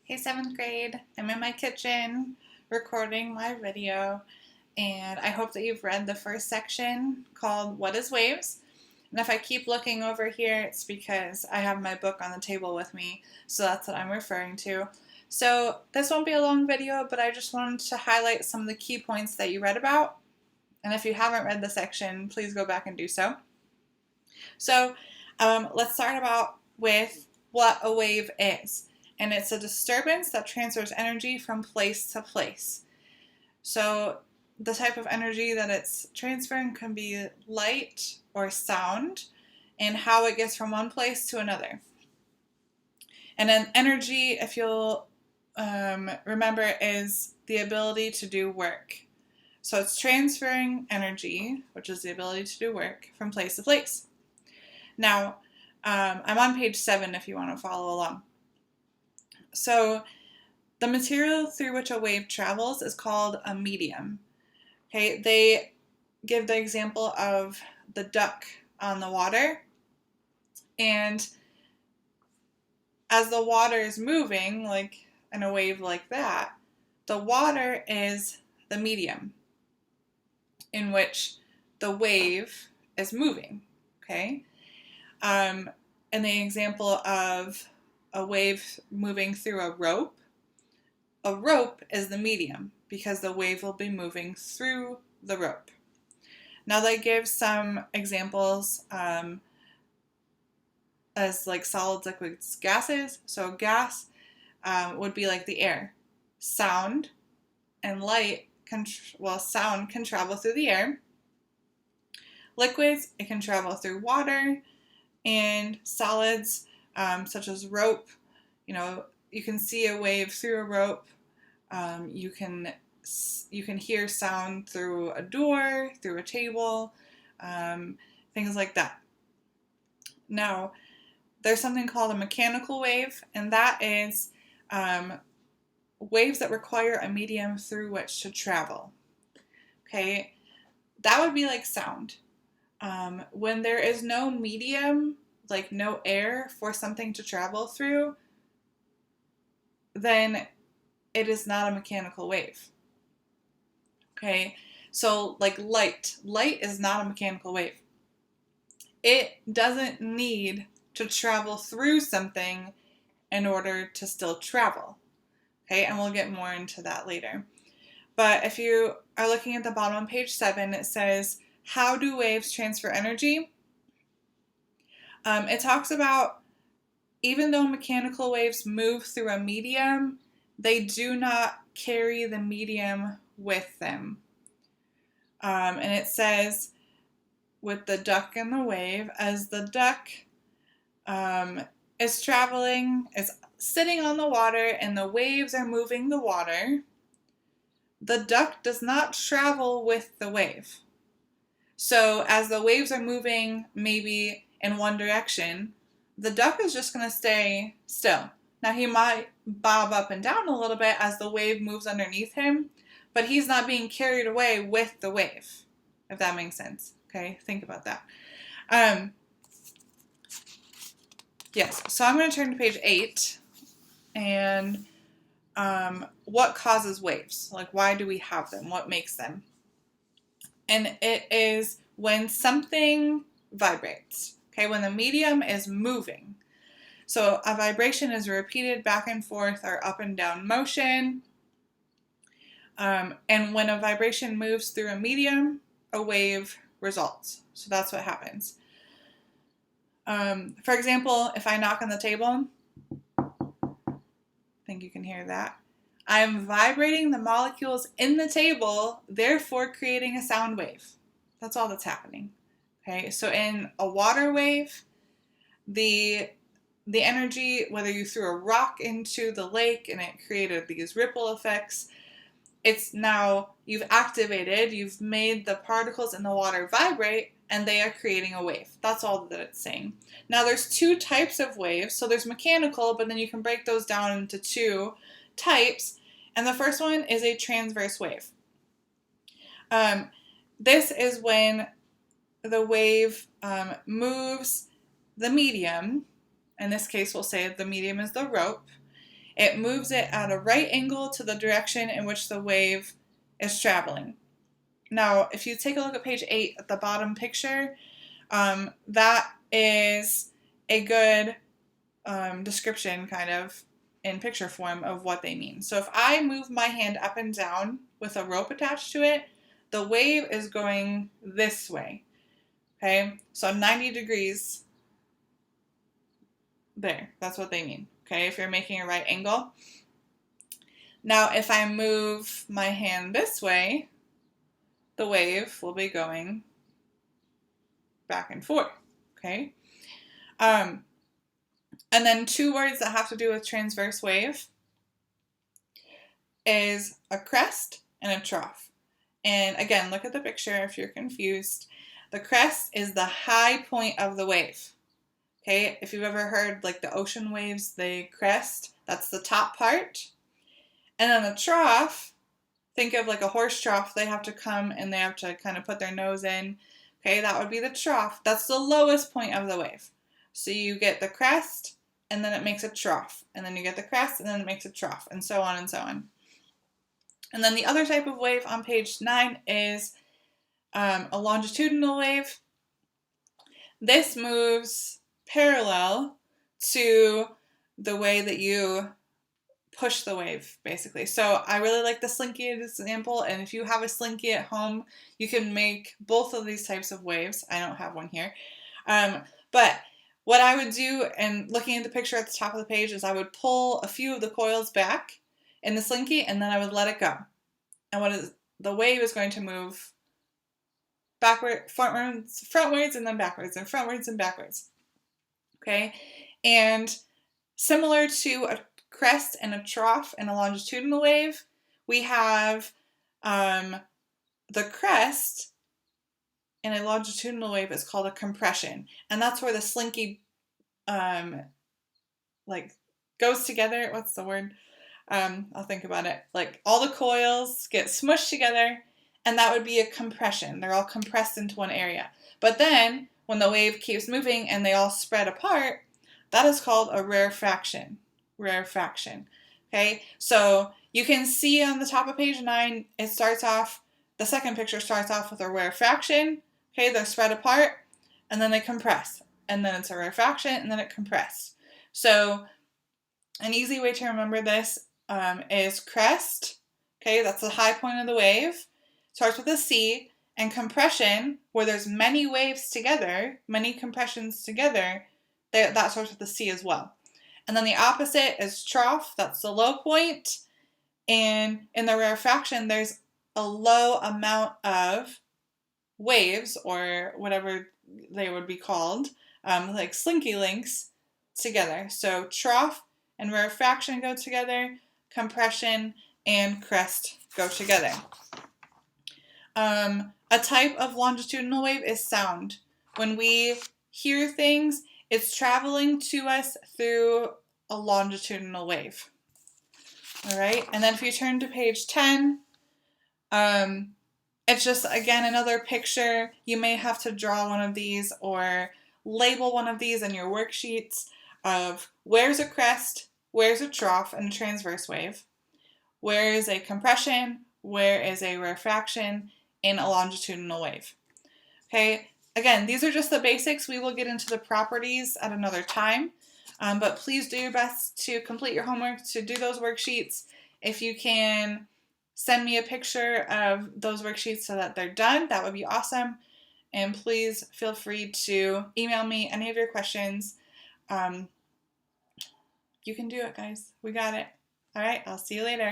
Hey, 7th grade. I'm in my kitchen recording my video, and I hope that you've read the first section called What is Waves? And if I keep looking over here, it's because I have my book on the table with me, so that's what I'm referring to. So this won't be a long video, but I just wanted to highlight some of the key points that you read about. And if you haven't read the section, please go back and do so. So let's start about with what a wave is. And it's a disturbance that transfers energy from place to place. So the type of energy that it's transferring can be light or sound, and how it gets from one place to another. And then energy, if you'll remember, is the ability to do work. So it's transferring energy, which is the ability to do work, from place to place. Now, I'm on page 7 if you want to follow along. So the material through which a wave travels is called a medium. Okay, they give the example of the duck on the water, and as the water is moving, like in a wave like that, the water is the medium in which the wave is moving. Okay, and the example of a wave moving through a rope is the medium because the wave will be moving through the rope. Now they give some examples as like solids, liquids, gases. So gas would be like the air. Sound and light sound can travel through the air. Liquids, it can travel through water, and solids such as rope, you can see a wave through a rope. You can hear sound through a door, through a table, things like that. Now, there's something called a mechanical wave, and that is waves that require a medium through which to travel. Okay, that would be like sound. When there is no medium, like no air for something to travel through, then it is not a mechanical wave. Okay, so like light is not a mechanical wave. It doesn't need to travel through something in order to still travel. Okay, and we'll get more into that later. But if you are looking at the bottom on page 7, it says, how do waves transfer energy? It talks about even though mechanical waves move through a medium, they do not carry the medium with them. And it says, with the duck and the wave, as the duck is traveling, is sitting on the water, and the waves are moving the water, the duck does not travel with the wave. So as the waves are moving maybe in one direction, the duck is just going to stay still. Now he might bob up and down a little bit as the wave moves underneath him, but he's not being carried away with the wave, if that makes sense. Okay, think about that. Yes, so I'm going to turn to page 8, and what causes waves? Like, why do we have them? What makes them? And it is when something vibrates. Okay, when the medium is moving. So a vibration is a repeated back and forth or up and down motion. And when a vibration moves through a medium, a wave results. So that's what happens. For example, if I knock on the table, I think you can hear that. I'm vibrating the molecules in the table, therefore creating a sound wave. That's all that's happening. Okay, so in a water wave, the energy, whether you threw a rock into the lake and it created these ripple effects, it's now you've made the particles in the water vibrate, and they are creating a wave. That's all that it's saying. Now there's 2 types of waves. So there's mechanical, but then you can break those down into 2 types. And the first one is a transverse wave. This is when the wave moves the medium. In this case, we'll say the medium is the rope. it moves it at a right angle to the direction in which the wave is traveling. Now, if you take a look at page 8 at the bottom picture, that is a good description kind of in picture form of what they mean. So if I move my hand up and down with a rope attached to it, the wave is going this way. Okay, so 90 degrees there. That's what they mean. Okay, if you're making a right angle. Now, if I move my hand this way, the wave will be going back and forth. Okay. And then two words that have to do with transverse wave is a crest and a trough. And again, look at the picture if you're confused. The crest is the high point of the wave. Okay, if you've ever heard like the ocean waves, they crest, that's the top part. And then the trough, think of like a horse trough, they have to come and they have to kind of put their nose in. Okay, that would be the trough. That's the lowest point of the wave. So you get the crest, and then it makes a trough. And then you get the crest, and then it makes a trough, and so on and so on. And then the other type of wave on page 9 is a longitudinal wave. This moves parallel to the way that you push the wave, basically. So I really like the Slinky example, and if you have a Slinky at home, you can make both of these types of waves. I don't have one here. But what I would do, and looking at the picture at the top of the page, is I would pull a few of the coils back in the Slinky, and then I would let it go. And the wave is going to move frontwards, and then backwards, and frontwards and backwards. Okay? And similar to a crest and a trough and a longitudinal wave, we have the crest in a longitudinal wave is called a compression, and that's where the Slinky like goes together. What's the word? I'll think about it. Like all the coils get smushed together, and that would be a compression. They're all compressed into one area. But then when the wave keeps moving and they all spread apart, that is called a rarefaction. Rarefaction. Okay, so you can see on the top of page 9, it starts off, the second picture starts off with a rarefaction. Okay, they're spread apart, and then they compress. And then it's a rarefaction, and then it compressed. So an easy way to remember this is crest. Okay, that's the high point of the wave. Starts with a C. And compression, where there's many waves together, many compressions together, that starts with a C as well. And then the opposite is trough. That's the low point. And in the rarefaction, there's a low amount of waves, or whatever they would be called, like Slinky links, together. So trough and rarefaction go together. Compression and crest go together. A type of longitudinal wave is sound. When we hear things, it's traveling to us through a longitudinal wave. All right, and then if you turn to page 10, it's just, again, another picture. You may have to draw one of these or label one of these in your worksheets of where's a crest, where's a trough and a transverse wave, where is a compression, where is a rarefaction in a longitudinal wave. Okay, again, these are just the basics. We will get into the properties at another time, but please do your best to complete your homework, to do those worksheets. If you can send me a picture of those worksheets so that they're done, that would be awesome. And please feel free to email me any of your questions. You can do it, guys. We got it. All right, I'll see you later.